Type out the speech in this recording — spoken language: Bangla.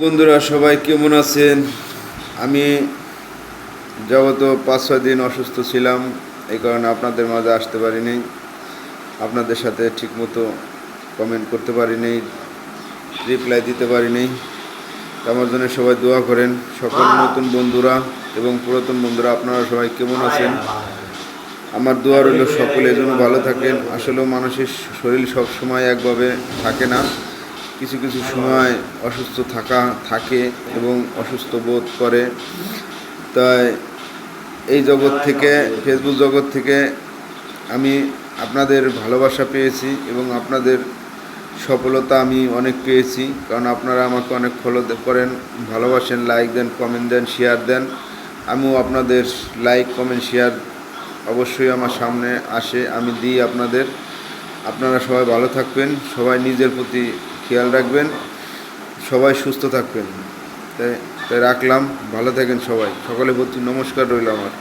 বন্ধুরা সবাই কেমন আছেন? আমি গত 5-6 দিন অসুস্থ ছিলাম, এই কারণে আপনাদের মাঝে আসতে পারিনি, আপনাদের সাথে ঠিকমতো কমেন্ট করতে পারিনি, রিপ্লাই দিতে পারিনি। আমার জন্য সবাই দোয়া করেন, সকল নতুন বন্ধুরা এবং পুরাতন বন্ধুরা। আপনারা সবাই কেমন আছেন? আমার দোয়া রইল সকলে যেন ভালো থাকেন। আসলেও মানুষের শরীর সব সময় একভাবে থাকে না, কিছু কিছু সময় অসুস্থ থাকে এবং অসুস্থ বোধ করে। তাই এই জগৎ থেকে, ফেসবুক জগৎ থেকে আমি আপনাদের ভালোবাসা পেয়েছি এবং আপনাদের সফলতা আমি অনেক পেয়েছি, কারণ আপনারা আমাকে অনেক ফলো করেন, ভালোবাসেন, লাইক দেন, কমেন্ট দেন, শেয়ার দেন। আমিও আপনাদের লাইক, কমেন্ট, শেয়ার অবশ্যই আমার সামনে আসে, আমি দিই আপনাদের। আপনারা সবাই ভালো থাকবেন, সবাই নিজের প্রতি খেয়াল রাখবেন, সবাই সুস্থ থাকবেন। তাই রাখলাম, ভালো থাকেন সবাই। সকলের প্রতি নমস্কার রইল আমার।